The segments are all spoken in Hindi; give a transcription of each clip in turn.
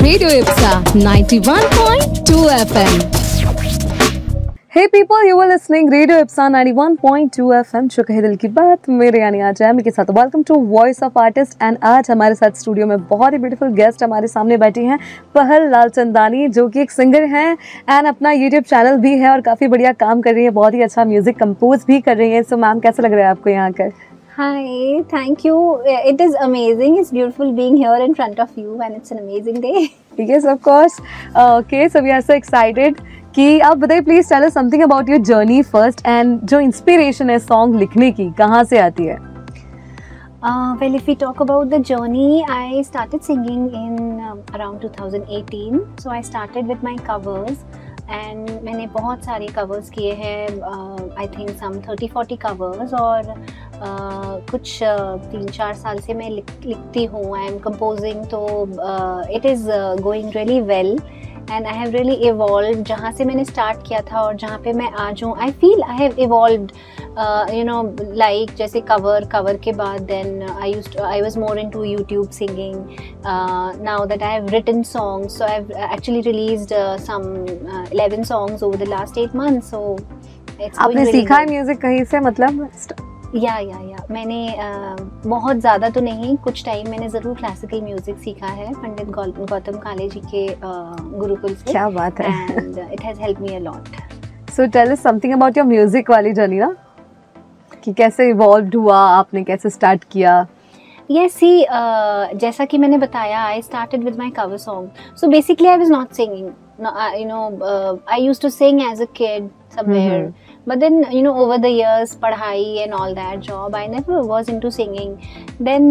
Radio Ipsa 91.2 FM. Hey people, you are listening Radio Ipsa 91.2 FM. जो कहे दिल की बात मेरे यानी आज है के साथ। Welcome to voice of artist and आज हमारे साथ स्टूडियो में बहुत ही ब्यूटीफुल गेस्ट हमारे सामने बैठी हैं पहल लालचंदानी, जो कि एक सिंगर हैं एंड अपना यूट्यूब चैनल भी है और काफ़ी बढ़िया काम कर रही है, बहुत ही अच्छा म्यूजिक कंपोज भी कर रही है। सो मैम, कैसा लग रहा है आपको यहाँ आकर? Hi, thank you. It is amazing. It's beautiful being here in front of you and it's an amazing day. Yes, of course. Okay, so we are so excited कि आप बताइए, please tell us something about your journey first and जो इंस्पिरेशन है सॉन्ग लिखने की कहाँ से आती है? Well, if we talk about the journey, I started singing in around 2018. So I started with my covers. And मैंने बहुत सारे कवर्स किए हैं, आई थिंक सम 30-40 कवर्स, और कुछ 3-4 साल से मैं लिखती हूँ। आई एम कंपोजिंग, तो it is going really well and I have really evolve. जहाँ से मैंने स्टार्ट किया था और जहाँ पे मैं आज हूँ, I feel I have evolved, you know, like जैसे कवर के बाद then I was more into YouTube singing. Now that I have written songs, so I have actually released some 11 songs over the last 8 months. So it's आपने really सीखा है म्यूजिक कहीं से, मतलब? या मैंने बहुत ज़्यादा तो नहीं, कुछ टाइम मैंने ज़रूर क्लासिकल म्यूजिक सीखा है पंडित गौतम काले जी के गुरुकुल से। क्या बात है। And it has helped me a lot. So tell us something about your music वाली जर्नी ना, कि कैसे इवॉल्व हुआ, आपने कैसे स्टार्ट किया? Yes, see, जैसा कि मैंने बताया, I started with my cover song. So basically, I was not singing. No, I used to sing as a kid somewhere. But then, you know, over the years, padhai and all that job, I never was into singing. Then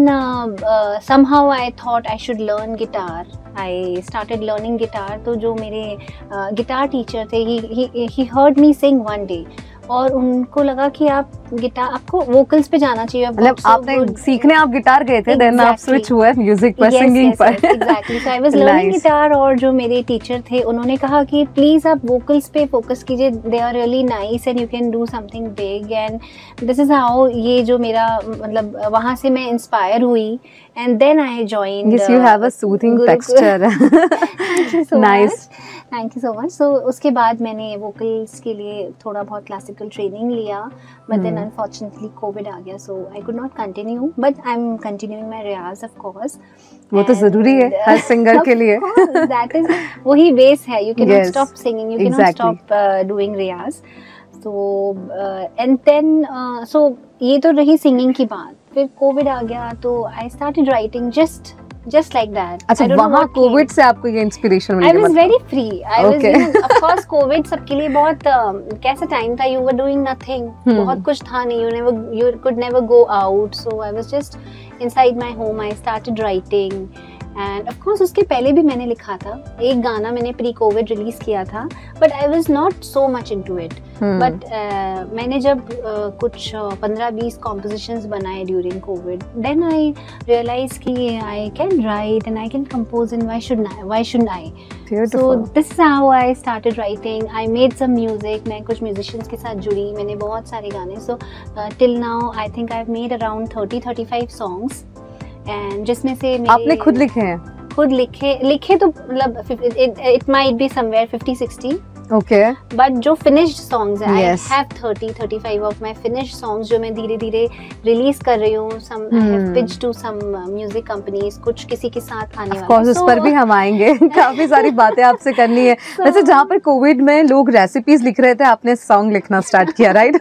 somehow I thought I should learn guitar. I started learning guitar. तो जो मेरे guitar teacher थे, he heard me sing one day. और उनको लगा कि आप गिटार, आपको वोकल्स पे जाना चाहिए। मतलब आपने सीखने आप गिटार गए थे, देन आप स्विच हुए म्यूजिक पर, सिंगिंग पर। Exactly, so I was learning guitar, और जो मेरे टीचर थे उन्होंने कहा कि प्लीज आप वोकल्स पे फोकस कीजिए, they are really nice and you can do something big. And this is how ये जो मेरा, मतलब वहाँ से मैं इंस्पायर हुई and then I joined. Yes, you have a soothing texture. Nice, thank you so much. So उसके बाद मैंने वोकल्स के लिए थोड़ा बहुत क्लासिकल ट्रेनिंग लिया, बट देन अनफॉर्चुनेटली कोविड आ गया, so I could not continue, but I am continuing my Riyaz of course. वो तो जरूरी है हर सिंगर के लिए। दैट इज वही बेस है, you can not stop singing, you can not stop doing riyaz. तो एंड देन सो ये तो रही सिंगिंग की बात। फिर कोविड आ गया, तो I started writing just like that. अच्छा, वहाँ कोविड से आपको ये इंस्पिरेशन मिली? I was very free. I was, you know, of course, Covid सबके लिए बहुत कैसा टाइम था। You were doing nothing. बहुत कुछ था नहीं. You could never go out. So I was just inside my home. I started writing. End of course उसके पहले भी मैंने लिखा था, एक गाना मैंने प्री कोविड रिलीज किया था, but I was not so much into it. But मैंने जब कुछ 15-20 कॉम्पोजिशंस बनाए during Covid, then I realise कि I can write and I can compose, and why shouldn't I? So this is how I started writing. I made some music, मैं कुछ म्यूजिशियंस के साथ जुड़ी, मैंने बहुत सारे गाने। So till now I think I have made around 30-35 songs, and जिसमें से आपने खुद लिखे हैं? खुद लिखे तो मतलब it might be somewhere 50-60। Okay, but जो फिनिश्ड सॉन्ग्स है, I have 30-35 of my finished songs जो मैं धीरे-धीरे रिलीज कर रही हूँ। Some I have pitched to some music companies, कुछ किसी के साथ आने वाला है। उस पर भी हम आएंगे। काफी सारी बातें आपसे करनी है। वैसे जहाँ पर कोविड में लोग रेसिपीज लिख रहे थे, आपने सॉन्ग लिखना स्टार्ट किया, राइट?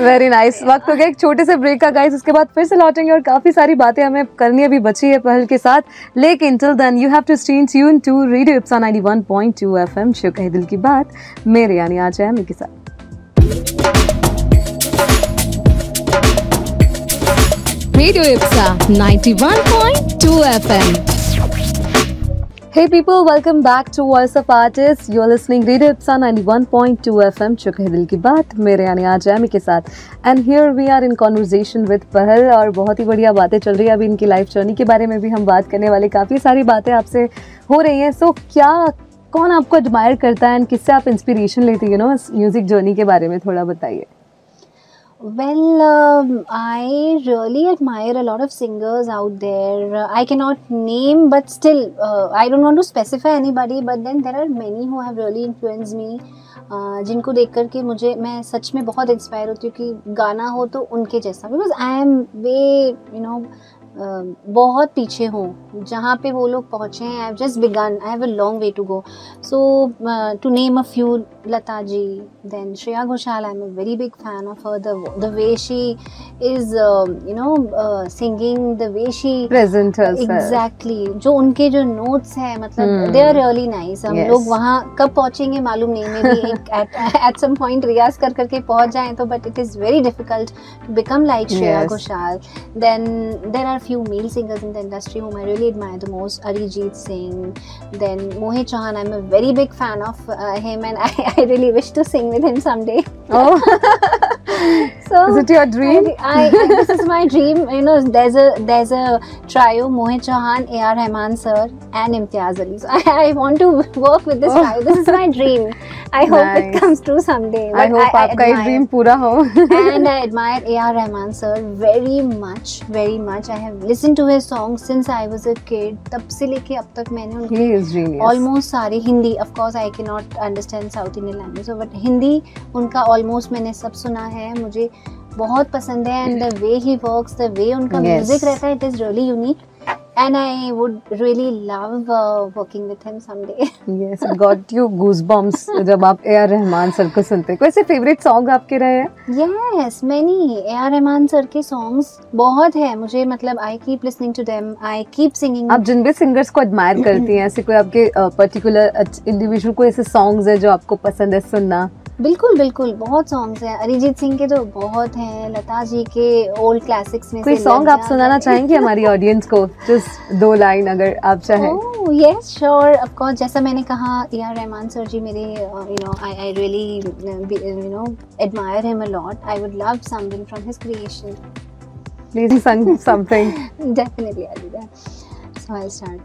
Very nice. वक्त हो गया एक छोटे से ब्रेक का गाइस, उसके बाद फिर से लौटेंगे और काफी सारी बातें हमें करनी अभी बची है पहल के साथ। लेकिन till then you have to stay tuned to radio Ipsa 91.2 FM, जो कहे दिल की बात मेरे यानी आज है के साथ। Radio Ipsa 91.2 FM. Hey people, welcome back to Voice of Artists. You're listening Radio Ipsa 91.2 FM, जो कहे दिल की बात मेरे यानी आज है के साथ। And here we are in conversation with पहल, और बहुत ही बढ़िया बातें चल रही है। अभी इनकी लाइफ जर्नी के बारे में भी हम बात करने वाले, काफ़ी सारी बातें आपसे हो रही हैं। सो कौन आपको एडमायर करता है एंड किससे आप इंस्पिरेशन लेती है, नो, म्यूजिक जर्नी के बारे में थोड़ा बताइए। Well, I really admire a lot of singers out there. I cannot name, but still, I don't want to specify anybody. But then there are many who have really influenced me. जिनको देख कर के मैं सच में बहुत इंस्पायर होती हूँ कि गाना हो तो उनके जैसा, बिकॉज आई एम वे बहुत पीछे हूँ जहाँ पे वो लोग पहुँचे हैं. I have just begun, I have a long way to go. So to name a few, Lata ji, then Shreya Ghoshal. I am a very big fan of her. The way she is singing, the way she present herself. Exactly, जो उनके जो नोट्स हैं, मतलब दे आर रियली नाइस. हम लोग वहाँ कब पहुँचेंगे मालूम नहीं. Maybe at some point रियाज कर करके पहुँच जाएं तो, but it is very difficult to become like Shreya Ghoshal. Then there are few male singers in the industry whom I really admire the most. Arijit Singh, then Mohit Chauhan. I'm a very big fan of him, and I really wish to sing with him someday. Oh. So is it your dream? This is my dream. You know, there's a trio: Mohit Chauhan, A.R. Rahman sir, and Imtiaz Ali. So I want to work with this trio. This is my dream. I hope it comes true someday. I hope आपका ये dream पूरा हो. And I admire A.R. Rahman sir very much, very much. I have listened to his songs since I was a kid. तब से लेके अब तक मैंने उनके almost सारे, Hindi of course I cannot understand South Indian language, so but Hindi उनका almost मैंने सब सुना है. मुझे बहुत पसंद है. And the way he works, the way उनका music रहता है, it is really unique. And I would really love working with him someday. Yes, it got you goosebumps जब आप A.R. रहमान सर को सुनते हैं. कोई ऐसे फेवरेट सॉन्ग आपके रहे हैं? Yes, many. A.R. Rahman sir के सॉन्ग्स बहुत है. मुझे मतलब I keep listening to them. I keep singing. आप जिन भी सिंगर्स को एडमायर करती हैं, ऐसे कोई आपके पर्टिकुलर इंडिविजुअल कोई ऐसे सॉन्ग्स है जो आपको पसंद है सुनना? बिल्कुल बिल्कुल, बहुत सॉन्ग्स हैं. अरिजीत सिंह के तो बहुत हैं. लता जी के ओल्ड क्लासिक्स में कोई सॉन्ग आप सुनाना चाहेंगे हमारी ऑडियंस को? जस्ट 2 लाइन अगर आप चाहें. Oh yes sure, of course. जैसा मैंने कहा, A.R. रहमान सर जी मेरे I really admire him a lot. I would love something from his creation. Please sing something. Definitely I do that. So I start.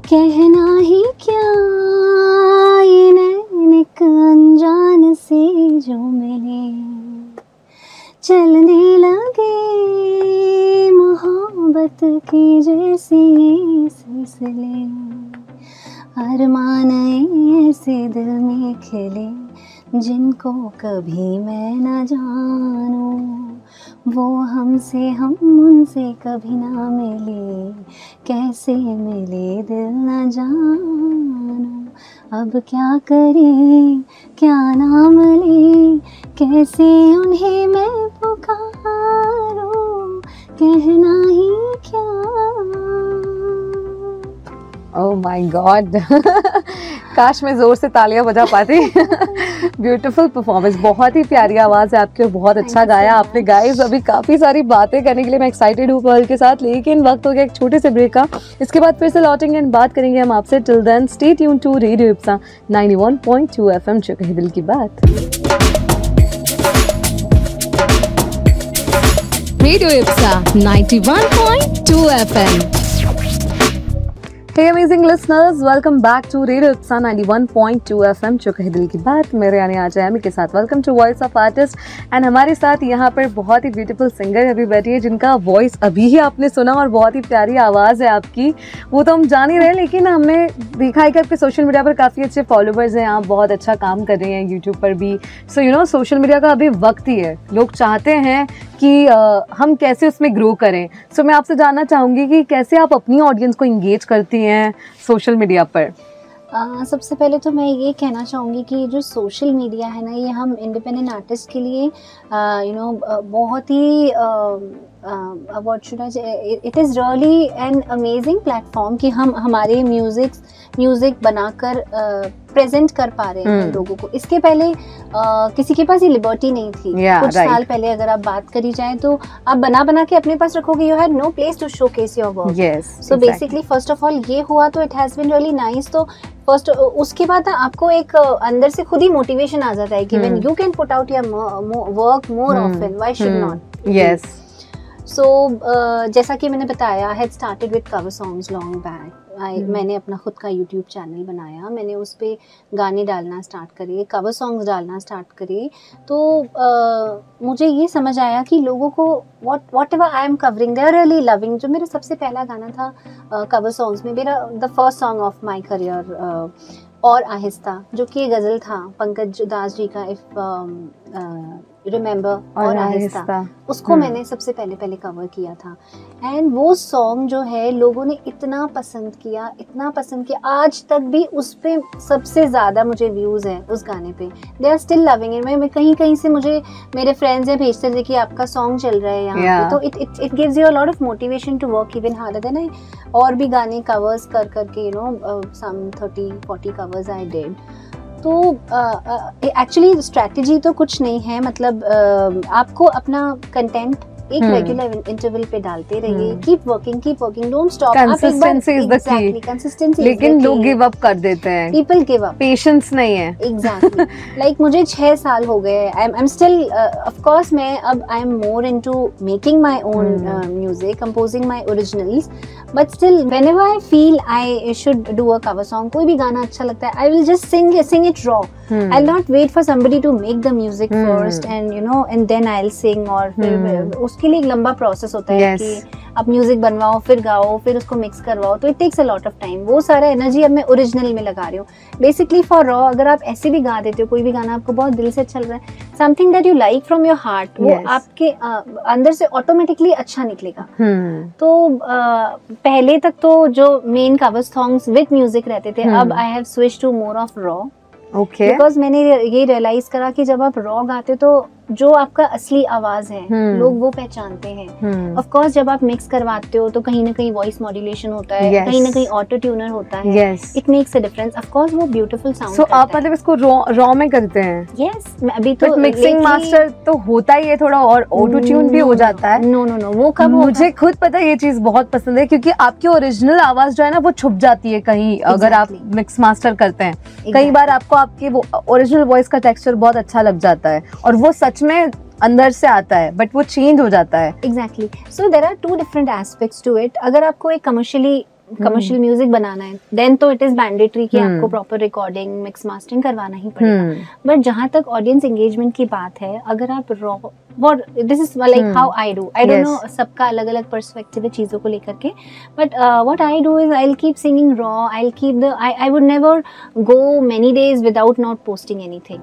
कहना ही क्या ये नैन एक अनजान से जो मिले, चलने लगे मोहब्बत की जैसे ये सिलसिले, अरमान ऐसे दिल में खिले जिनको कभी मैं न जानूं, वो हमसे हम उनसे कभी ना मिले, कैसे मिले दिल न जानूं, अब क्या करें क्या नाम ले, कैसे उन्हें मैं पुकारूं, कहना ही क्या. Oh my God. काश मैं जोर से तालियां बजा पाती. ब्यूटीफुल परफॉर्मेंस, बहुत ही प्यारी आवाज़ है आपकी और बहुत अच्छा गाया आपने. गाइस अभी काफ़ी सारी बातें करने के लिए मैं एक्साइटेड हूँ पर्ल के साथ, लेकिन वक्त हो गया एक छोटे से ब्रेक का. इसके बाद फिर से लौटेंगे एंड बात करेंगे हम आपसे. Till then stay tune to radio Ipsa 91.2 FM, जो कहे दिल की बात. Radio Ipsa 91.2 FM. Hey amazing listeners, welcome back to Radio Ipsa 91.2 FM, जो कहे दिल की बात. मेरे यानी आज एमी के साथ. Welcome to voice of artist. And हमारे साथ यहाँ पर बहुत ही ब्यूटीफुल सिंगर अभी बैठी है जिनका वॉइस अभी ही आपने सुना और बहुत ही प्यारी आवाज़ है आपकी. वो तो हम जान ही रहे हैं, लेकिन हमने देखा है कि आपके सोशल मीडिया पर काफ़ी अच्छे फॉलोवर्स हैं. आप बहुत अच्छा काम कर रहे हैं यूट्यूब पर भी. So you know social media का अभी वक्त ही है. लोग चाहते हैं कि हम कैसे उसमें ग्रो करें. सो मैं आपसे जानना चाहूँगी कि कैसे आप अपनी ऑडियंस को इंगेज करती हैं सोशल मीडिया पर? सबसे पहले तो मैं ये कहना चाहूँगी कि जो सोशल मीडिया है ना, ये हम इंडिपेंडेंट आर्टिस्ट के लिए बहुत ही व्हाट शुड आई से, it is really an amazing platform कि हम हमारे म्यूज़िक बनाकर प्रेजेंट कर पा रहे हैं लोगों को. इसके पहले किसी के पास ये लिबर्टी नहीं थी. कुछ साल पहले अगर आप बात करी जाए तो आप बना के अपने पास रखोगे. You had no place to showcase your work. So basically first of all ये हुआ तो it has been really nice. तो फर्स्ट उसके बाद आपको एक अंदर से खुद ही मोटिवेशन आ जाता है कि when you can put out your work more often, why should not. Yes. जैसा कि मैंने बताया, I had started with cover songs long back. मैंने अपना खुद का यूट्यूब चैनल बनाया, मैंने उस पर गाने डालना स्टार्ट करे, कवर सॉन्ग्स डालना स्टार्ट करे। तो मुझे ये समझ आया कि लोगों को whatever I am covering they are really loving. जो मेरा सबसे पहला गाना था कवर सॉन्ग्स में, मेरा the first song of my career और आहिस्ता, जो कि गज़ल था पंकज दास जी का, इफ रिमेम्बर और आहिस्ता, उसको मैंने सबसे पहले कवर किया था। एंड वो सॉन्ग जो है लोगों ने इतना पसंद किया, आज तक भी उस पे सबसे ज़्यादा मुझे व्यूज़ हैं उस गाने पे। They are still loving it. मैं कहीं से मुझे मेरे फ्रेंड्स हैं भेजते थे कि आपका सॉन्ग चल रहा है यहाँ पे, तो it gives you a lot of motivation to work even harder than I. और भी गाने कवर्स करके सम 30-40 कवर्स आई डिड। तो एक्चुअली स्ट्रैटेजी तो कुछ नहीं है, मतलब आपको अपना कंटेंट एक रेगुलर इंटरवल पे डालते रहिए, keep working, don't stop. Consistency is the key. Consistency, लेकिन लोग गिव अप कर देते हैं, पीपल गिव अप, पेशेंस नहीं है। एग्जैक्टली। लाइक मुझे 6 साल हो गए, I am still, of course मैं अब I am more into making my own music, composing my originals, but still whenever I feel I should do a cover song, कोई भी गाना अच्छा लगता है, I will just sing it raw. I will not wait for somebody to make the music first and then I will sing. और फिर उसके लिए एक लंबा प्रोसेस होता है कि आप म्यूजिक बनवाओ, फिर गाओ, फिर उसको मिक्स करवाओ, तो it takes a lot of time. वो सारा एनर्जी अब मैं ओरिजिनल में लगा रही हूँ। बेसिकली फॉर रॉ, अगर आप ऐसे भी गा देते हो, कोई भी गाना आपको बहुत दिल से चल रहा है, something that you like from your heart, वो आपके अंदर से ऑटोमेटिकली अच्छा निकलेगा। तो पहले तक तो जो main cover songs with music रहते थे, अब I have switch to more of raw. Because मैंने ये रियलाइज करा कि जब आप रॉ गाते हो तो जो आपका असली आवाज है लोग वो पहचानते हैं। ऑफ कोर्स जब आप मिक्स करवाते हो तो कहीं ना कहीं वॉइस मॉड्यूलेशन होता है, कहीं ना कहीं ऑटो ट्यूनर होता है, it makes a difference. Of course वो ब्यूटीफुल साउंड। सो आप मतलब इसको रॉ में करते हैं? यस, अभी तो मिक्सिंग मास्टर तो होता ही है थोड़ा, और ऑटो ट्यून भी हो जाता है। नो, वो कब? मुझे खुद पता है, ये चीज बहुत पसंद है, क्योंकि आपकी ओरिजिनल आवाज जो है ना वो छुप जाती है कहीं, अगर आप मिक्स मास्टर करते हैं। कई बार आपको आपकी वो ओरिजिनल वॉइस का टेक्सचर बहुत अच्छा लग जाता है और वो सच में अंदर से आता है, बट वो चेंज हो जाता है। Exactly. So there are 2 different aspects to it. अगर आपको एक कमर्शियल म्यूजिक बनाना है, देन तो इट इज मैंडेटरी कि आपको प्रॉपर रिकॉर्डिंग, मिक्स मास्टरिंग करवाना ही पड़ेगा। बट जहां तक ऑडियंस एंगेजमेंट की बात है, अगर आप raw, this is like how I do, I don't know, सबका अलग अलग पर्सपेक्टिव है चीजों को लेकर के, but what I do is I will keep singing raw, I will keep the, I would never go many days without not posting anything.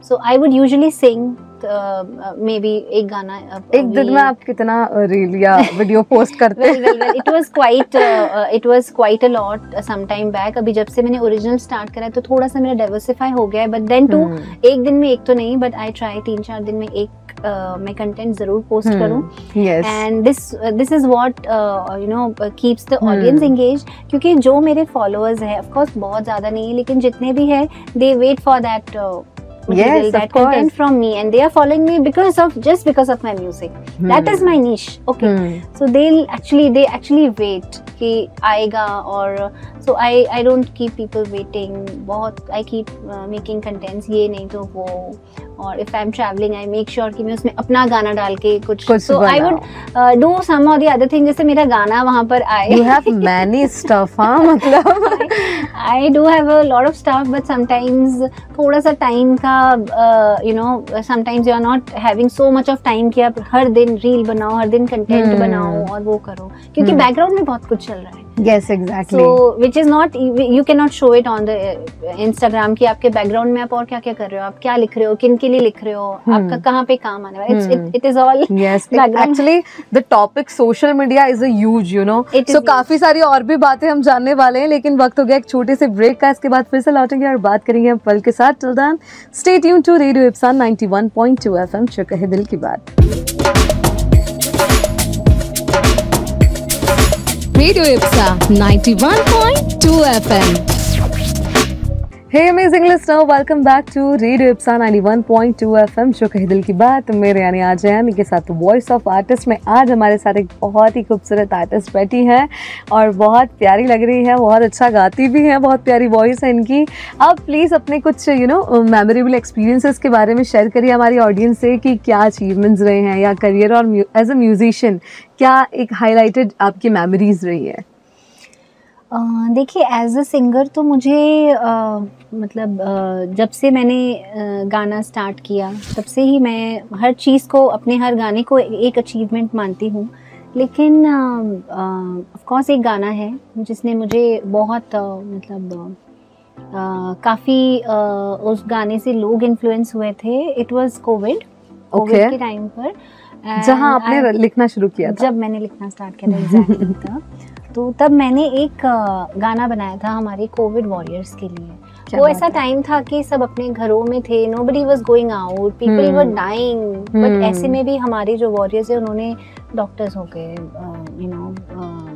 So I would usually sing maybe एक गाना एक दिन में आप कितना रील या वीडियो पोस्ट करते हैं? well, it was quite a lot some time back। अभी जब से मैंने ओरिजिनल स्टार्ट करा है तो थोड़ा सा मेरा डाइवर्सिफाई हो गया है, बट देन टू एक दिन में एक तो नहीं, बट आई ट्राई 3-4 दिन में एक मैं कंटेंट जरूर पोस्ट करूं। And this is what keeps the audience engage, क्योंकि जो मेरे फॉलोअर्स हैं, ऑफ कोर्स बहुत ज्यादा नहीं है, लेकिन जितने भी हैं, they wait for that material, that content from me, and they are following me because of my music. That is my niche. Okay. So they actually wait कि आएगा, और so I don't keep people waiting. I keep making contents, ये नहीं तो वो, और if I'm traveling I make sure कि मैं उसमें अपना गाना डाल के कुछ so I would do some or the other thing, जैसे मेरा गाना वहाँ पर आए। You have many stuff, हाँ, मतलब I do have a lot of stuff, but sometimes थोड़ा सा टाइम का sometimes you are not having so much of time कि आप हर दिन रील बनाओ, हर दिन कंटेंट बनाओ और वो करो, क्योंकि बैकग्राउंड में बहुत कुछ चल रहा है। Yes, exactly. So which is not, you cannot show it on the Instagram कि आपके बैकग्राउंड में आप और क्या क्या कर रहे हो, आप क्या लिख रहे हो, किन के लिए लिख रहे हो, आपका कहाँ पे काम आने वाला है। It is all background. Actually the topic social media is a huge, so काफी सारी और भी बातें हम जानने वाले हैं, लेकिन वक्त हो गया एक छोटे से ब्रेक का। इसके बाद फिर से लौटेंगे और बात करेंगे हम पल के साथ। Till then, stay tuned to Radio Ipsa 91.2 FM, जो कहे दिल की बात। Radio Ipsa 91.2 FM। Hey amazing listener, welcome back to Radio Ipsa 91.2 FM जो कही दिल की बात। मेरे यानी आज यानी के साथ वॉइस ऑफ आर्टिस्ट में आज हमारे साथ एक बहुत ही खूबसूरत आर्टिस्ट बैठी हैं और बहुत प्यारी लग रही है, बहुत अच्छा गाती भी है, बहुत प्यारी वॉइस है इनकी। अब प्लीज़ अपने कुछ मेमोरेबल एक्सपीरियंसेस के बारे में शेयर करिए हमारी ऑडियंस से कि क्या अचीवमेंट्स रहे हैं या करियर और एज अ म्यूजिशियन क्या एक हाईलाइटेड आपकी मेमोरीज रही है। देखिए एज अ सिंगर तो मुझे मतलब जब से मैंने गाना स्टार्ट किया तब से ही मैं हर चीज़ को अपने हर गाने को एक अचीवमेंट मानती हूँ। लेकिन ऑफ कोर्स एक गाना है जिसने मुझे बहुत काफ़ी उस गाने से लोग इन्फ्लुएंस हुए थे। इट वाज कोविड के टाइम पर जहाँ आपने लिखना शुरू किया था। जब मैंने लिखना स्टार्ट किया था एग्जैक्टली तो तब मैंने एक गाना बनाया था हमारे कोविड वॉरियर्स के लिए। वो ऐसा टाइम था कि सब अपने घरों में थे, nobody was going out, people were dying, but ऐसे में भी हमारे जो वॉरियर्स है उन्होंने डॉक्टर्स हो गए,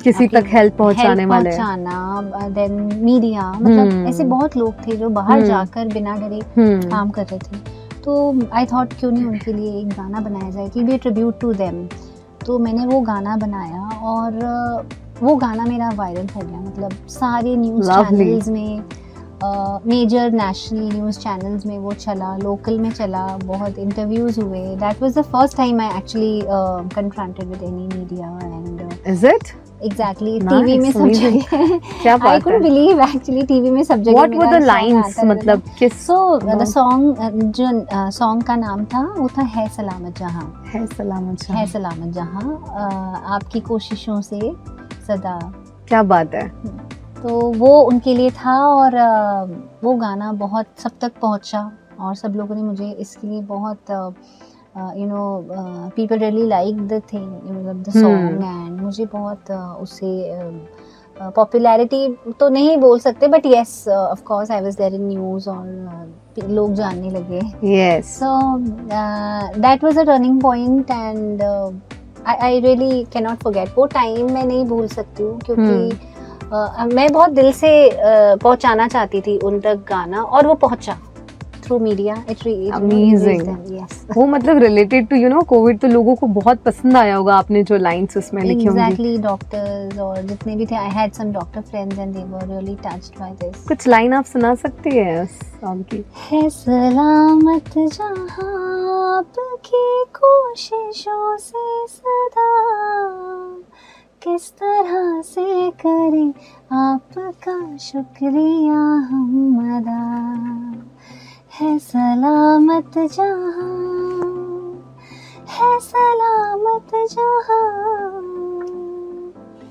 किसी तक हेल्प पहुंचाने वाले, देन मीडिया, मतलब ऐसे बहुत लोग थे जो बाहर जाकर बिना डरे काम कर रहे थे। तो आई थॉट क्यों नहीं उनके लिए एक गाना बनाया जाए कि बी ट्रिब्यूट टू देम। तो मैंने वो गाना बनाया और वो गाना मेरा वायरल हो गया, मतलब सारे न्यूज़ चैनल्स में, मेजर नेशनल न्यूज़ चैनल्स में वो चला, लोकल में चला, बहुत इंटरव्यूज़ हुए। That was the first time I actually confronted with any media and is it exactly TV में सब जगह। क्या बात है, I couldn't believe actually TV में सब जगह। व्हाट वर द लाइंस, मतलब किस? सो द सॉन्ग जो सॉन्ग का नाम था वो था है सलामत जहां, है सलामत जहां, है सलामत जहां आपकी कोशिशों से सदा। क्या बात है। तो वो उनके लिए था और वो गाना बहुत सब तक पहुंचा और सब लोगों ने मुझे इसके लिए बहुत people really liked the thing, the song, and मुझे बहुत उससे पॉपुलैरिटी तो नहीं बोल सकते, but yes, of course I was there in news और लोग जानने लगे। Yes. So that was a turning point and I really cannot forget। वो टाइम मैं नहीं भूल सकती हूँ क्योंकि मैं बहुत दिल से पहुँचाना चाहती थी उन तक गाना और वो पहुँचा थ्रू मीडिया। अमेजिंग। वो मतलब रिलेटेड टू कोविड, तो लोगों को बहुत पसंद आया होगा आपने जो लाइंस उसमें लिखी होंगी। एग्जैक्टली, डॉक्टर्स और जितने भी थे, I had some doctor friends and they were really touched by this. कुछ लाइन आप सुना सकती हैं उस सॉन्ग की? है सलामत जहां आपकी कोशिशों से सदा, किस तरह से करें आपका शुक्रिया हम अदा, है सलामत जहां, है सलामत जहां।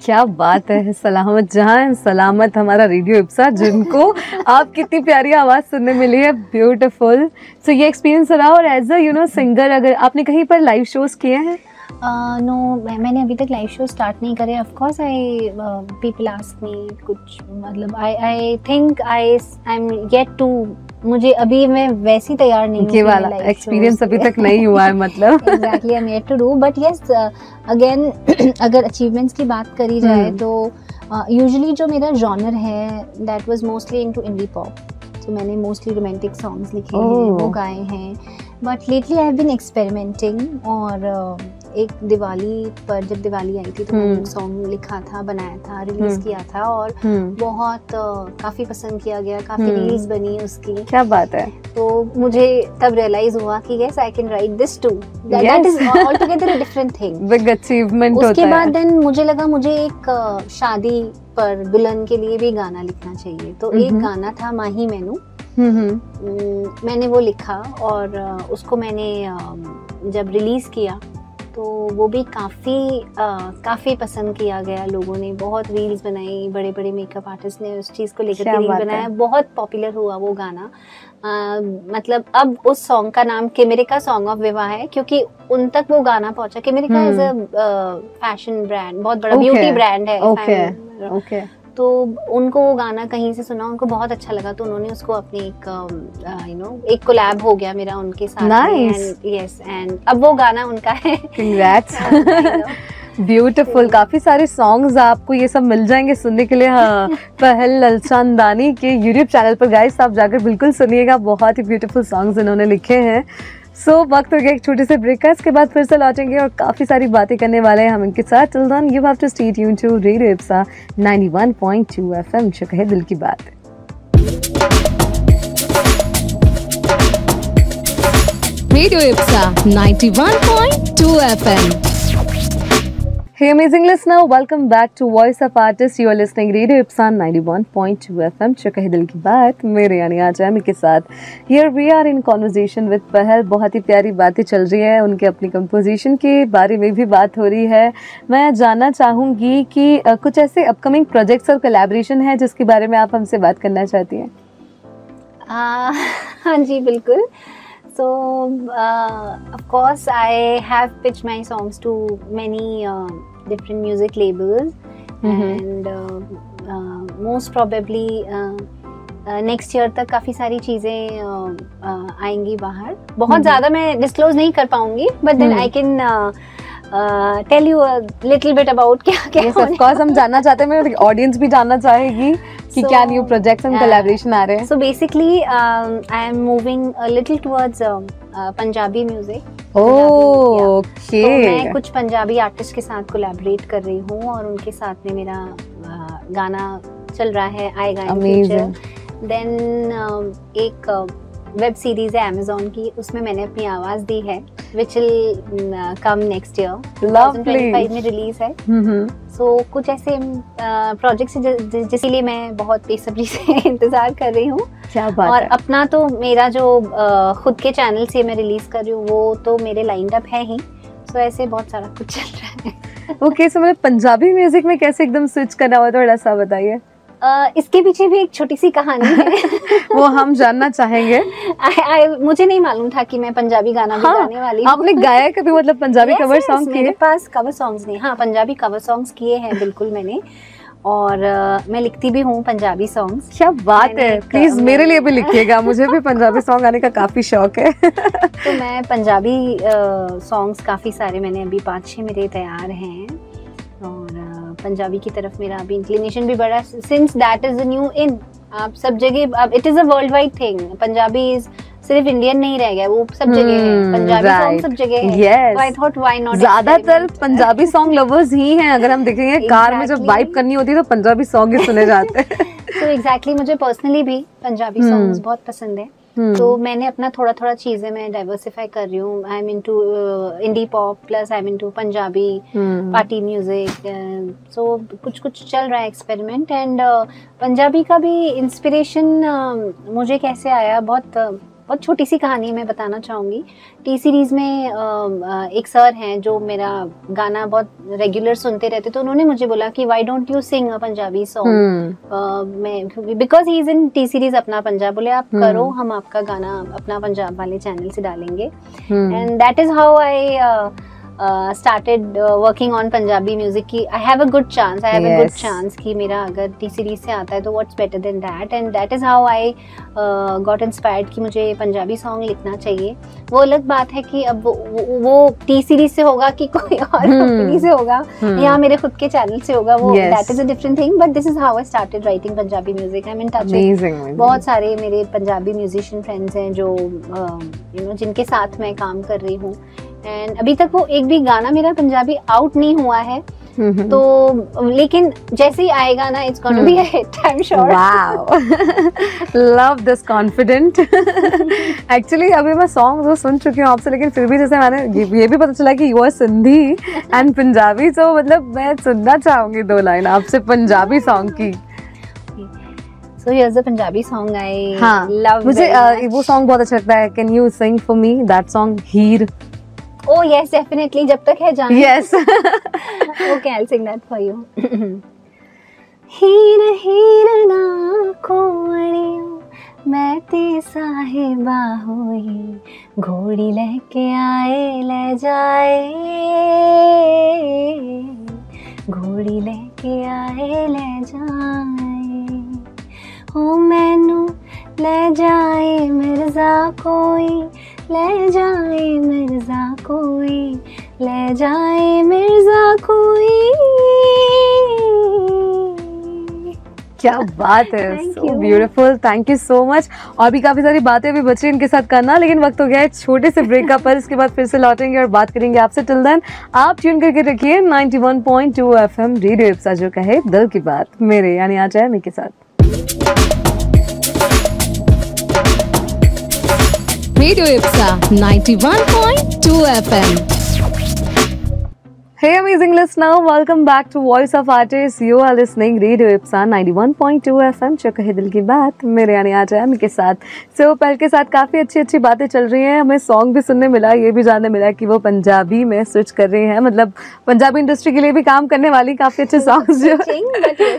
क्या बात है सलामत जहां, सलामत हमारा रेडियो इप्सा जिनको आप कितनी प्यारी आवाज़ सुनने मिली है, ब्यूटीफुल। सो ये एक्सपीरियंस रहा। और एज अ सिंगर अगर आपने कहीं पर लाइव शोज किए हैं? नो, मैंने अभी तक लाइव शो स्टार्ट नहीं करे। Of course I people ask me कुछ, मतलब I think I am yet to, मुझे अभी मैं वैसी तैयार नहीं हूँ, ये वाला एक्सपीरियंस अभी तक नहीं हुआ है मतलब। Exactly, I am yet to do, but yes again अगर अचीवमेंट्स की बात करी जाए तो यूजुअली जो मेरा जॉनर है that was mostly into indie pop. तो मैंने मोस्टली रोमांटिक सॉन्ग्स लिखे हैं, वो गाए हैं, but lately I have been experimenting. और एक दिवाली पर, जब दिवाली आई थी तो मैंने सॉन्ग लिखा था, बनाया था, रिलीज किया था और बहुत काफ़ी पसंद किया गया, काफ़ी रील्स बनी उसकी। क्या बात है। तो मुझे तब रियलाइज हुआ कि yes I can write this too, that is altogether a different thing, big achievement होता है। उसके बाद देन मुझे लगा मुझे एक शादी पर दुल्हन के लिए भी गाना लिखना चाहिए। तो एक गाना था माही मैनू, मैंने वो लिखा और उसको मैंने जब रिलीज किया तो वो भी काफ़ी पसंद किया गया। लोगों ने बहुत रील्स बनाई, बड़े बड़े मेकअप आर्टिस्ट ने उस चीज़ को लेकर के रील बनाया, बहुत पॉपुलर हुआ वो गाना। मतलब अब उस सॉन्ग का नाम किमेरिका सॉन्ग ऑफ विवाह है, क्योंकि उन तक वो गाना पहुंचा। किमेरिका इज अ फैशन ब्रांड, बहुत बड़ा ब्यूटी ब्रांड है। तो उनको वो गाना कहीं से सुना, उनको बहुत अच्छा लगा, तो उन्होंने उसको अपने एक कोलैब हो गया मेरा उनके साथ। Nice. एंड अब वो गाना उनका है। Congrats. ब्यूटीफुल, काफी सारे सॉन्ग्स आपको ये सब मिल जाएंगे सुनने के लिए। हाँ, पहल ललचानदानी के यूट्यूब चैनल पर गाइस आप जाकर बिल्कुल सुनिएगा, बहुत ही ब्यूटीफुल सॉन्ग्स इन्होंने लिखे हैं। सो वक्त हो गया एक छोटे से ब्रेक का, इसके बाद फिर से लौटेंगे और काफी सारी बातें करने वाले हैं हम इनके साथ। Till then you have to stay tuned to radio Ipsa 91.2 FM, जो कहे दिल की बात। Radio Ipsa 91.2 FM. Hey amazing listener, welcome back to Voice of Artist. You are listening Radio Ipsa 91.2 FM. जो कहे दिल की बात, मेरे यानी आज एमी के साथ। Here we are in conversation with पहल। बहुत ही प्यारी बातें चल रही है, उनके अपनी कंपोजिशन के बारे में भी बात हो रही है। मैं जानना चाहूँगी कि कुछ ऐसे अपकमिंग प्रोजेक्ट्स और कोलैबोरेशन है जिसके बारे में आप हमसे बात करना चाहती हैं? हाँ जी, बिल्कुल। So, of course, I have pitched my songs to many different music labels, and most probably next year तक काफ़ी सारी चीज़ें आएंगी बाहर। बहुत ज़्यादा मैं disclose नहीं कर पाऊंगी, but then I can tell you a little bit about क्या Yes, of course, हम जानना चाहते हैं, मेरी ऑडियंस भी जानना चाहेगी कि क्या न्यू प्रोजेक्ट्स एंड कोलैबोरेशन आ रहे हैं। So basically, I am moving a little towards Punjabi music. Okay, तो मैं कुछ पंजाबी आर्टिस्ट के साथ कोलैबोरेट कर रही हूँ और उनके साथ में मेरा गाना चल रहा है, आएगा इन फ्यूचर। देन एक वेब सीरीज है Amazon की, उसमें मैंने अपनी आवाज दी है, which will come next year। 2025 में रिलीज है। सो कुछ ऐसे प्रोजेक्ट्स जिसके लिए मैं बहुत बेसब्री से इंतजार कर रही हूँ। क्या बात और है। अपना तो मेरा जो खुद के चैनल से मैं रिलीज कर रही हूँ वो तो मेरे लाइंड अप है ही। सो ऐसे बहुत सारा कुछ चल रहा है। ओके, सो मतलब पंजाबी म्यूजिक में कैसे एकदम स्विच करना हुआ, थोड़ा सा बताइए। इसके पीछे भी एक छोटी सी कहानी है। वो हम जानना चाहेंगे। मुझे नहीं मालूम था कि मैं पंजाबी गाना भी गाने वाली हूँ। आपने गाया है कभी, मतलब पंजाबी कवर सॉन्ग किए? मेरे पास कवर सॉन्ग्स नहीं, हाँ पंजाबी कवर सॉन्ग्स किए हैं बिल्कुल मैंने। और मैं लिखती भी हूँ पंजाबी सॉन्ग्स। क्या बात है, प्लीज मेरे लिए भी लिखिएगा, मुझे भी पंजाबी सॉन्ग गाने का काफी शौक है। तो मैं पंजाबी सॉन्ग्स काफी सारे मैंने अभी 5-6 मेरे तैयार हैं और पंजाबी की तरफ मेरा अभी इंक्लिनेशन भी बढ़ा, since that is a new in. आप सब जगह, अब it is a world wide thing. Punjabi is सिर्फ इंडियन नहीं रह गया, वो सब जगह है। पंजाबी सॉन्ग सब जगह है। Yes. So I thought why not? ज्यादातर पंजाबी सॉन्ग लवर्स ही हैं। अगर हम देखेंगे कार में जब वाइब करनी होती है तो पंजाबी सॉन्ग ही सुने जाते हैं। तो एग्जैक्टली मुझे पर्सनली भी पंजाबी सॉन्ग्स बहुत पसंद है। तो मैंने अपना थोड़ा थोड़ा चीजें मैं डाइवर्सिफाई कर रही हूँ। I am into indie pop plus I am into Punjabi party music. So कुछ कुछ चल रहा है एक्सपेरिमेंट। एंड पंजाबी का भी इंस्पिरेशन मुझे कैसे आया, बहुत छोटी सी कहानी मैं बताना चाहूँगी। टी सीरीज में एक सर हैं जो मेरा गाना बहुत रेगुलर सुनते रहते, तो उन्होंने मुझे बोला कि why don't you sing a Punjabi song. मैं because he is in T series अपना पंजाब, बोले आप करो, हम आपका गाना अपना पंजाब वाले चैनल से डालेंगे। And that is how I started working on Punjabi music की I have a good chance कि मेरा अगर टी सीरीज से आता है तो what's better than that, and that is how I got inspired कि मुझे पंजाबी सॉन्ग लिखना चाहिए। वो अलग बात है कि अब वो टी सीरीज से होगा कि कोई और कंपनी से होगा या मेरे खुद के चैनल से होगा, वो that is a different thing, but this is how I started writing Punjabi music। I'm in touch with बहुत सारे मेरे पंजाबी म्यूजिशियन फ्रेंड्स हैं जो जिनके साथ मैं काम कर रही हूँ। एंड अभी तक वो एक भी गाना मेरा पंजाबी आउट नहीं हुआ है, तो लेकिन जैसे ही आएगा ना it's gonna be a hit, I am sure. Wow, love this confident. Actually अभी मैं सॉन्ग तो सुन चुकी हूँ आपसे, लेकिन फिर भी जैसे मैंने ये भी पता चला कि you are Sindhi and Punjabi, तो मतलब मैं सुनना चाहूंगी 2 लाइन आपसे पंजाबी सॉन्ग की। So here's a Punjabi song I love। मुझे वो सॉन्ग बहुत अच्छा लगता है। Can you sing for me that song, Heer? Oh yes, definitely, जब तक है जान। Yes। Okay, I'll sing that for you। हीर हीर ना कोवड़ियो मैं ते साहिबा होई, घोड़ी लेके आए ले जाए, घोड़ी लेके आए ले जाए, हो मैनू ले जाए मिर्जा कोई, ले जाए मिर्जा कोई, ले जाए मिर्जा कोई। क्या बात है, Thank so you. Beautiful, thank you so much. और भी काफी सारी बातें भी बची इनके साथ करना, लेकिन वक्त हो गया है छोटे से ब्रेक का, पर इसके बाद फिर से लौटेंगे और बात करेंगे आपसे। टिल देन आप ट्यून करके रखिए 91.2 FM रेडियो इप्सा, जो कहे दिल की बात, मेरे यानी आ जाए मी के साथ। Radio Ipsa 91.2 FM. Hey amazing listener, welcome back to Voice of Artists. You are listening Radio Ipsa 91.2 FM, जो कहे दिल की बात, मेरे यानी आ जाए के साथ। सो पहल के साथ काफ़ी अच्छी बातें चल रही हैं। हमें सॉन्ग भी सुनने मिला, ये भी जानने मिला कि वो पंजाबी में स्विच कर रही हैं, मतलब पंजाबी इंडस्ट्री के लिए भी काम करने वाली काफ़ी अच्छे सॉन्ग्स जो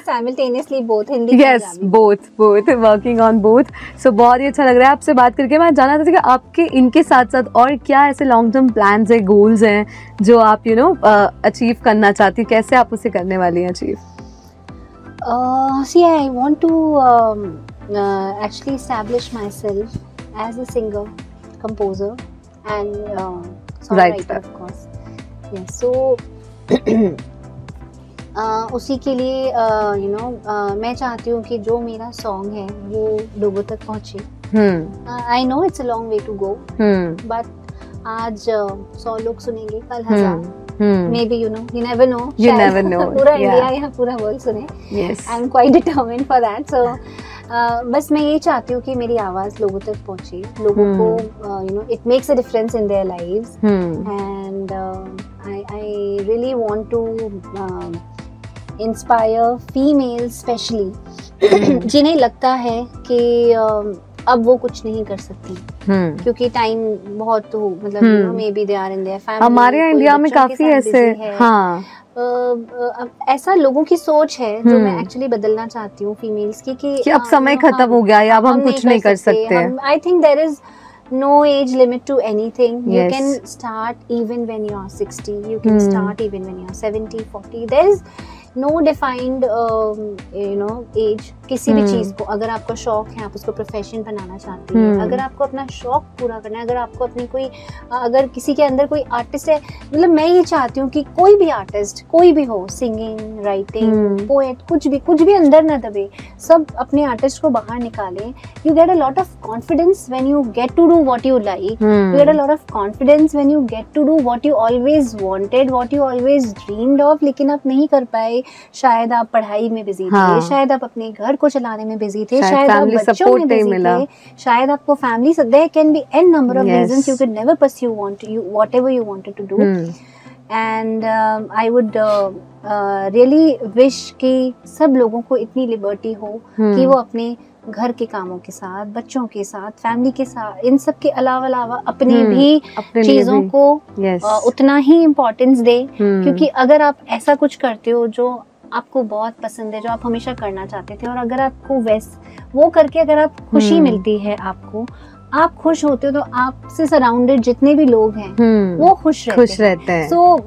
simultaneously both Hindi yes both working on both. So बहुत ही अच्छा लग रहा है आपसे बात करके। मैं जानना चाहती थी कि आपके इनके साथ साथ और क्या ऐसे लॉन्ग टर्म प्लान्स है, गोल्स हैं जो आप अचीव करना चाहती, कैसे आप उसे करने वाली हैं achieve? See, I want to actually establish myself as a singer, composer, and songwriter, of course. Yes, so उसी के लिए मैं चाहती हूँ कि जो मेरा सॉन्ग है वो लोगों तक पहुँचे। I know it's a long way to go, but आज 100 लोग सुनेंगे, कल 1000, maybe you never know. पूरा इंडिया या पूरा वर्ल्ड सुने। I am quite determined for that. So बस मैं ये चाहती हूँ कि मेरी आवाज़ लोगों तक पहुँचे, लोगों को it makes a difference in their lives, and I really want to inspire females especially जिन्हें लगता है कि अब वो कुछ नहीं कर सकती क्योंकि टाइम बहुत मतलब maybe they are in their family. हमारे यहाँ इंडिया में काफी ऐसे ऐसा लोगों की सोच है जो मैं एक्चुअली बदलना चाहती हूँ फीमेल्स की कि अब समय खत्म हो गया या अब हम कुछ नहीं कर सकते। I think there is no age limit to anything. You can start even when you are 60, you can start even when you are 70, 40. There is no defined age किसी भी चीज को। अगर आपका शौक है, आप उसको प्रोफेशन बनाना चाहते हैं, अगर आपको अपना शौक पूरा करना है, अगर आपको अपनी कोई अगर किसी के अंदर कोई आर्टिस्ट है, मतलब मैं ये चाहती हूँ कि कोई भी आर्टिस्ट कोई भी हो, सिंगिंग, राइटिंग, पोएट, कुछ भी अंदर ना दबे, सब अपने आर्टिस्ट को बाहर निकाले। You get a lot of confidence when you get to do what you like, you get a lot of confidence when you get to do what you always wanted, what you always dreamed of, लेकिन आप नहीं कर पाए। शायद आप पढ़ाई में बिजी थे, शायद आप अपने घर को चलाने में बिजी थे, शायद आप बच्चों में बिजी थे, शायद आपको फैमिली से, there can be an number of reasons you can never pursue whatever you wanted to do. And I would really wish कि सब लोगों को इतनी लिबर्टी हो कि वो अपने घर के कामों के साथ, बच्चों के साथ, फैमिली के साथ, इन सब के अलावा अपने भी चीजों को उतना ही इम्पोर्टेंस दे, क्योंकि अगर आप ऐसा कुछ करते हो जो आपको बहुत पसंद है, जो आप हमेशा करना चाहते थे, और अगर आपको वो करके अगर आप खुशी मिलती है, आपको आप खुश होते हो, तो आपसे सराउंडेड जितने भी लोग हैं वो खुश रहते हैं। सो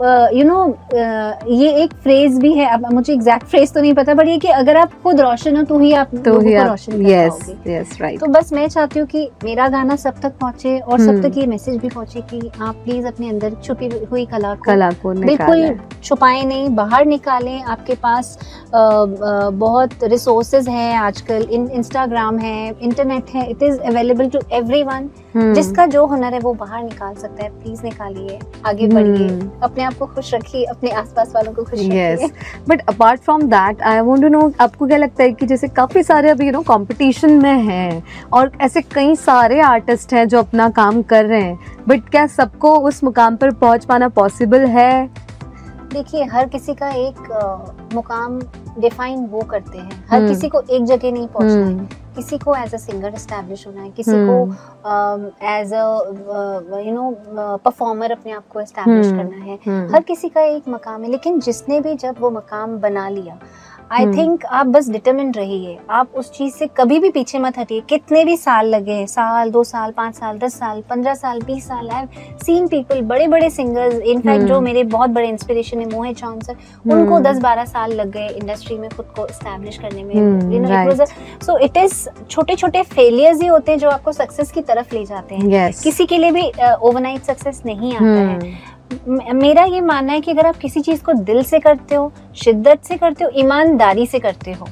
ये एक फ्रेज भी है, अब मुझे एग्जैक्ट फ्रेज तो नहीं पता, बट ये कि अगर आप खुद रोशन हो तो ही आप लोगों को रोशन कर पाओगे। तो बस मैं चाहती हूँ कि मेरा गाना सब तक पहुँचे और सब तक ये मैसेज भी पहुँचे कि आप प्लीज अपने अंदर छुपी हुई कला को बिल्कुल छुपाएं नहीं, बाहर निकालें। आपके पास बहुत रिसोर्सेज हैं आजकल, इंस्टाग्राम है, इंटरनेट है, it is available to everyone. जिसका जो हुनर है वो बाहर निकाल सकता है, प्लीज निकालिए, आगे बढ़िए, अपने आप को खुश रखिए, अपने आसपास वालों को खुश रखिए। But apart from that I want to know, आपको क्या लगता है कि जैसे काफी सारे अभी कंपटीशन में हैं और ऐसे कई सारे आर्टिस्ट हैं जो अपना काम कर रहे हैं, बट क्या सबको उस मुकाम पर पहुंच पाना पॉसिबल है? देखिए, हर किसी का एक मुकाम डिफाइन वो करते हैं, हर किसी को एक जगह नहीं पहुंचना है, किसी को एज अ सिंगर एस्टैब्लिश होना है, किसी को एज अ परफॉर्मर अपने आप को एस्टैब्लिश करना है, हर किसी का एक मकाम है। लेकिन जिसने भी जब वो मकाम बना लिया, आई थिंक आप बस डिटरमिन्ड रहिए, आप उस चीज से कभी भी पीछे मत हटिए, कितने भी साल लगे, साल, 2 साल, 5 साल, 10 साल, 15 साल, 20 साल। आई हैव सीन पीपल, बड़े बड़े सिंगर्स, इनफैक्ट जो मेरे बहुत बड़े इंस्पिरेशन है, मोहित चौहान सर, उनको 10-12 साल लग गए इंडस्ट्री में खुद को एस्टैब्लिश करने में। सो इट इज छोटे छोटे फेलियर्स ही होते हैं जो आपको सक्सेस की तरफ ले जाते हैं। किसी के लिए भी ओवरनाइट सक्सेस नहीं आता है। मेरा ये मानना है कि अगर आप किसी चीज को दिल से करते हो, शिद्दत से करते हो, ईमानदारी से करते हो,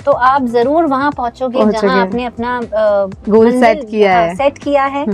तो आप जरूर वहां पहुंचोगे जहां आपने अपना गोल सेट किया है।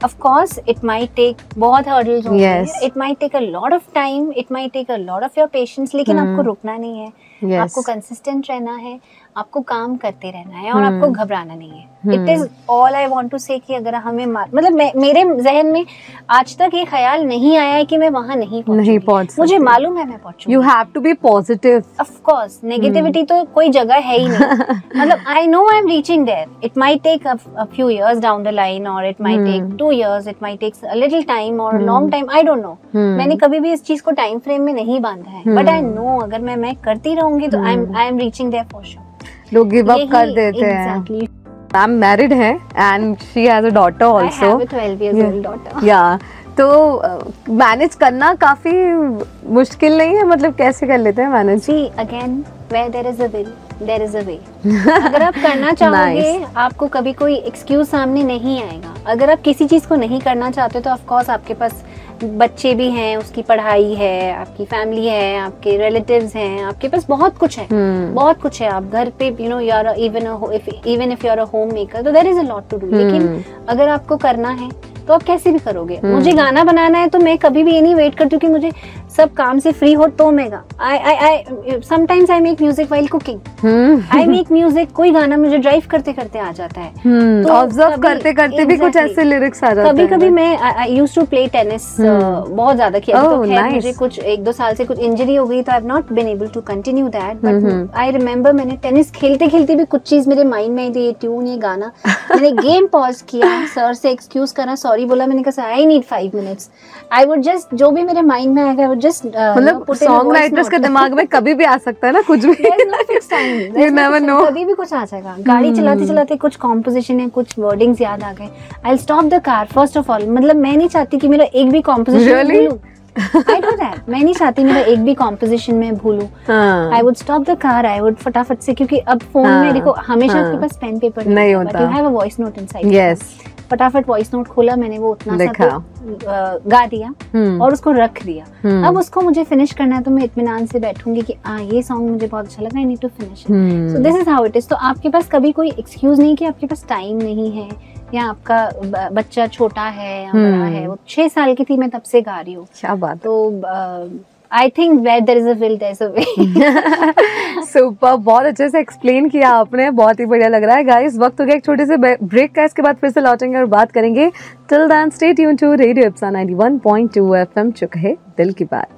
Of course it might take बहुत हर्डल्स होंगे, it might take a lot of time, it might take a lot of your patience, लेकिन आपको रुकना नहीं है, आपको कंसिस्टेंट रहना है, आपको काम करते रहना है और आपको घबराना नहीं है। It is all I want to say कि अगर हमें मतलब मेरे जहन में आज तक ये ख्याल नहीं आया है कि मैं वहां नहीं पहुंच, मुझे मालूम है मैं पहुंचूंगी। You have to be positive. Of course negativity तो कोई जगह है ही नहीं। मतलब I know I am reaching there, it might take a few years down the line और it might take 2 years, it might take a little time और long time, I don't know. मैंने कभी भी इस चीज को टाइम फ्रेम में नहीं बांधा है, बट आई नो अगर मैं करती रहूंगी तो I am reaching there for sure. लोग गिव अप कर देते हैं। I'm married है and she has a daughter also. I have a 12 years old daughter. Yeah. तो मैनेज करना काफी मुश्किल नहीं है, मतलब कैसे कर लेते हैं manage? See again, where there is a will, there is a way. अगर आप करना चाहोगे आपको कभी कोई एक्सक्यूज सामने नहीं आएगा। अगर आप किसी चीज को नहीं करना चाहते तो ऑफ कोर्स आपके पास बच्चे भी हैं, उसकी पढ़ाई है, आपकी फैमिली है, आपके रिलेटिव्स हैं, आपके पास बहुत कुछ है, बहुत कुछ है। आप घर पे you know you are even if you are a home maker, तो there is a lot to do. लेकिन अगर आपको करना है तो आप कैसे भी करोगे। मुझे गाना बनाना है तो मैं कभी भी ये नहीं वेट करती हूँ कि मुझे सब काम से फ्री हो तो मैं sometimes I make music while cooking, I make music, कोई गाना मुझे ड्राइव करते करते आ जाता है, तो ऑब्जर्व करते करते भी कुछ ऐसे लिरिक्स आ जाते हैं। कभी कभी मैं I used to play tennis बहुत ज्यादा किया, तो खैर मुझे कुछ 1-2 साल से कुछ इंजरी हो गई तो I have not been able to continue that, but I remember मैंने टेनिस खेलते खेलते भी कुछ चीज मेरे माइंड में थी, ये ट्यून, ये गाना, मैंने गेम पॉज किया, सर से एक्सक्यूज करा, सॉरी बोला, मैंने कहा I need 5 minutes, I would just जो भी मेरे माइंड में आएगा आई वुड जस्ट मतलब सॉन्ग राइटर्स के दिमाग में कभी भी आ सकता है ना कुछ भी, you never know, कभी भी कुछ आ जाएगा। गाड़ी चलाते चलाते कुछ कॉम्पोजिशन है, कुछ वर्डिंग्स याद आ गए, I will stop the car first of all. मतलब मैं नहीं चाहती कि मेरा एक भी कॉम्पोजिशन भूलूं, I do that. मैं नहीं चाहती मेरा एक भी कॉम्पोजिशन में भूलूं। I would stop the car, I would फटाफट से, क्योंकि अब फोन में देखो हमेशा आपके पास पेन पेपर नहीं होता, you have a voice note inside. Yes. फटाफट वॉइस नोट खोला मैंने, वो उतना सा तो गा दिया और उसको रख दिया। अब उसको मुझे फिनिश करना है तो मैं इत्मीनान से बैठूंगी कि ये सॉन्ग मुझे बहुत अच्छा लगा, I need to finish it. So this is how it is. तो आपके पास कभी कोई एक्सक्यूज नहीं कि आपके पास टाइम नहीं है या आपका बच्चा छोटा है या बड़ा है। वो 6 साल की थी मैं तब से गा रही हूँ। क्या बात। तो I think where there is a will, there is a way. Super, बहुत अच्छे से एक्सप्लेन किया आपने, बहुत ही बढ़िया लग रहा है। गाइस वक्त हो गया एक छोटे से ब्रेक का, इसके बाद फिर से लौटेंगे और बात करेंगे। Till then stay tune to radio Ipsa 91.2 FM, चुप है दिल की बात।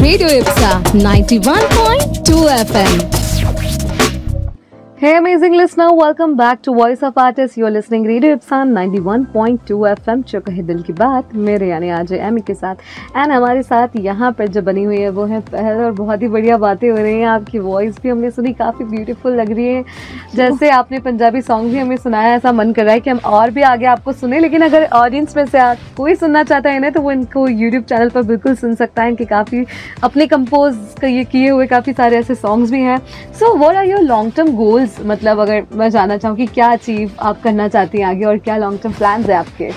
Radio Ipsa 91.2 FM. Hey amazing listener, welcome back to Voice of Artists. You are listening Radio Ipsa 91.2 FM, चुप है दिल की बात, मेरे यानी आज एमी के साथ। एंड हमारे साथ यहाँ पर जो बनी हुई है वो है पहल, और बहुत ही बढ़िया बातें हो रही हैं। आपकी वॉइस भी हमने सुनी, काफ़ी ब्यूटीफुल लग रही है। जैसे आपने पंजाबी सॉन्ग भी हमें सुनाया, ऐसा मन कर रहा है कि हम और भी आगे आपको सुने। लेकिन अगर ऑडियंस में से कोई सुनना चाहता है इन्हें, तो वो इनको यूट्यूब चैनल पर बिल्कुल सुन सकता है। इनके काफ़ी अपने कंपोज किए हुए काफ़ी सारे ऐसे सॉन्ग्स भी हैं। So what are your long term goals? मतलब अगर मैं जानना चाहूँ कि क्या अचीव आप करना चाहती हैं आगे और क्या लॉन्ग टर्म प्लान्स है आपके?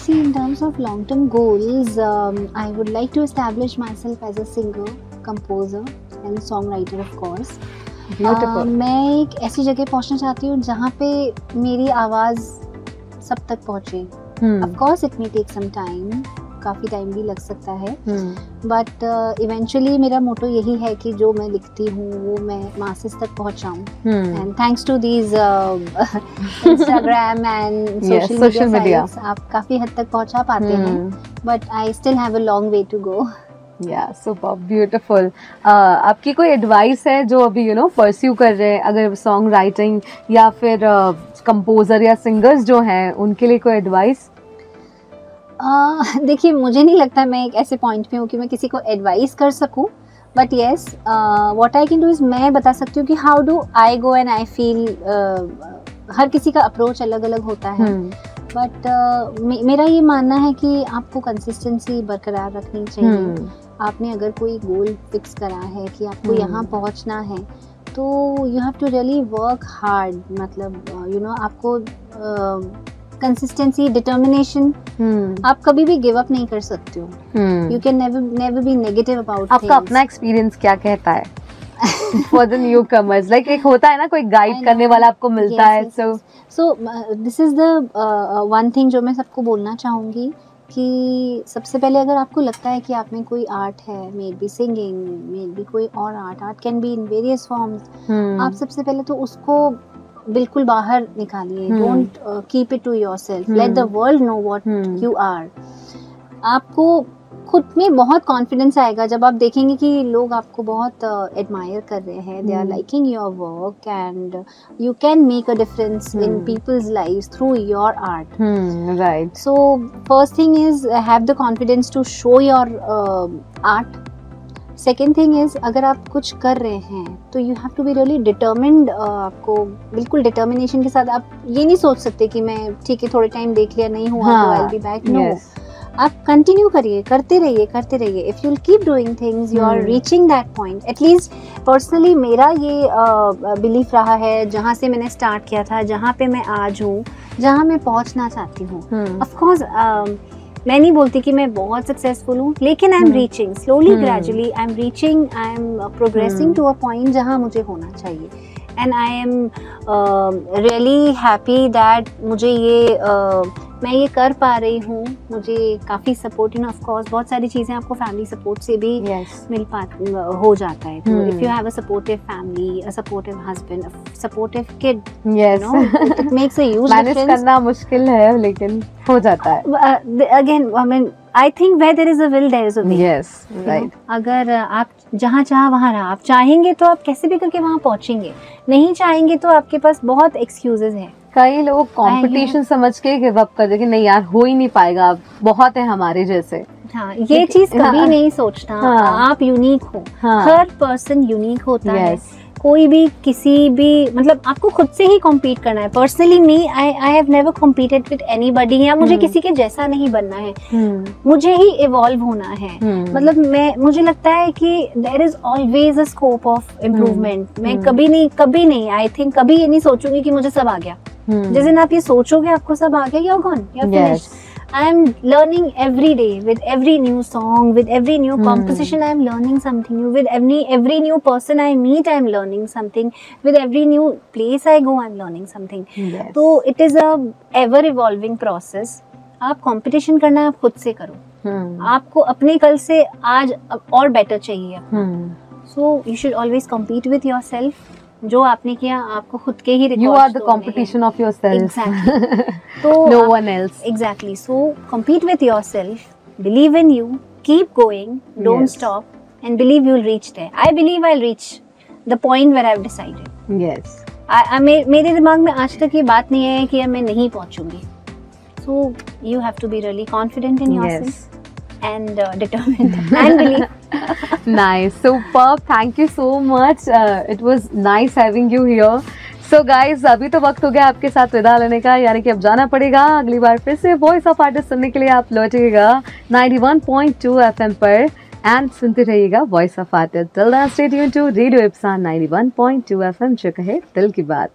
See, in terms of long-term goals, I would like to establish myself as a singer, composer and songwriter, of course. Beautiful. मैं एक ऐसी जगह पहुंचना चाहती हूँ जहाँ पे मेरी आवाज़ सब तक पहुँचे। Of course, it may take some time. काफ़ी टाइम भी लग सकता है, बट इवेंचुअली मेरा मोटो यही है कि जो मैं लिखती हूँ वो मैं मासेस तक पहुँचाऊँ। And thanks to these Instagram and social media आप काफ़ी हद तक पहुँचा पाते हैं, but I still have a long way to go. Yeah super beautiful. आपकी कोई एडवाइस है जो अभी परस्यू कर रहे हैं, अगर सॉन्ग राइटिंग या फिर कंपोजर या सिंगर्स जो हैं उनके लिए कोई एडवाइस? देखिए, मुझे नहीं लगता मैं एक ऐसे पॉइंट पे हूँ कि मैं किसी को एडवाइस कर सकूँ, but yes what I can do is मैं बता सकती हूँ कि how do I go and I feel. हर किसी का अप्रोच अलग अलग होता है, बट मेरा ये मानना है कि आपको कंसिस्टेंसी बरकरार रखनी चाहिए। आपने अगर कोई गोल फिक्स करा है कि आपको यहाँ पहुँचना है, तो you have to really work hard. मतलब आपको कंसिस्टेंसी, डिटर्मिनेशन, आप कभी भी गिव अप नहीं कर सकते हो. You can never be negative about. आपका अपना एक्सपीरियंस क्या कहता है for the new commerce? Like एक होता है ना कोई गाइड करने वाला आपको मिलता है. सो this is the one thing जो मैं सबको बोलना चाहूँगी कि सबसे पहले अगर आपको लगता है कि आप में कोई आर्ट है, maybe singing, maybe कोई और art can be in various forms, आप सबसे पहले तो उसको बिल्कुल बाहर निकालिए. Don't keep it to yourself, let the world know what you are. आपको खुद में बहुत कॉन्फिडेंस आएगा जब आप देखेंगे कि लोग आपको बहुत एडमायर कर रहे हैं, they are liking your work and you can make a difference in people's lives through your art. Right. So first thing is have the confidence to show your art. Second thing is अगर आप कुछ कर रहे हैं तो you have to be really determined. आपको बिल्कुल डिटर्मिनेशन के साथ, आप ये नहीं सोच सकते कि मैं ठीक है थोड़े टाइम देख लिया नहीं हुआ तो I will be back. No, आप कंटिन्यू करिए, करते रहिए. If you keep doing things you are reaching that point. At least personally मेरा ये बिलीफ रहा है, जहाँ से मैंने स्टार्ट किया था, जहाँ पे मैं आज हूँ, जहाँ मैं पहुँचना चाहती हूँ. ऑफ कोर्स मैं नहीं बोलती कि मैं बहुत सक्सेसफुल हूँ, लेकिन I am reaching slowly, gradually I am reaching, I am progressing to a point जहाँ मुझे होना चाहिए. And I am really happy that मुझे ये मैं ये कर पा रही हूँ. मुझे काफ़ी सपोर्ट, ऑफ कोर्स बहुत सारी चीज़ें आपको फैमिली सपोर्ट से भी हो जाता है. तो if you have a supportive family, a supportive husband, a supportive kid, it makes a huge difference. Manage करना मुश्किल है लेकिन हो जाता है. Again I mean I think where there is a will there is a way. Yes, right. अगर आप जहाँ चाह वहाँ रहा, आप चाहेंगे तो आप कैसे भी करके वहाँ पहुँचेंगे, नहीं चाहेंगे तो आपके पास बहुत एक्सक्यूजेज हैं. कई लोग कंपटीशन समझ के गिव अप कर देंगे, नहीं यार हो ही नहीं पाएगा, बहुत है हमारे जैसे. हाँ, ये चीज कभी नहीं सोचता. आप यूनिक हो. हर पर्सन यूनिक होता है. कोई भी किसी भी, मतलब आपको खुद से ही कॉम्पीट करना है. Personally me I have never competed with anybody. या मुझे किसी के जैसा नहीं बनना है, मुझे ही इवॉल्व होना है. मतलब मुझे लगता है कि there is always a scope of improvement. मैं कभी नहीं आई थिंक कभी ये नहीं सोचूंगी कि मुझे सब आ गया. जिस दिन आप ये सोचोगे आपको सब आ गया, you're gone, you're finished. I am learning every day with every new song, with every new composition. I am learning something new. With every new person I meet, I am learning something. With every new place I go, I am learning something. So it is a ever evolving process. आप competition करना है, आप खुद से करो. आपको अपने कल से आज और better चाहिए. So you should always compete with yourself. जो आपने किया आपको खुद के ही record. You are the competition of yourself. Exactly. So no one else. Exactly. So compete with yourself. Believe in you. Keep going. Don't stop. And believe you'll reach there. I believe I'll reach the point where I've decided. Yes. मेरे दिमाग में आज तक ये बात नहीं है कि मैं नहीं पहुंचूंगी. So you have to be really confident in yourself. Yes. And determined and believe. Nice, superb. Thank you so much. It was nice having you here. So guys, अभी तो वक्त हो गया आपके साथ विदा लेने का, यानी कि अब जाना पड़ेगा. अगली बार फिर से वॉइस ऑफ आर्टिस्ट सुनने के लिए आप लौटिएगा 91.2 FM पर एंड सुनते रहिएगा voice of artist. Till then stay tuned to radio Ipsa 91.2 FM, जो कहे दिल की बात.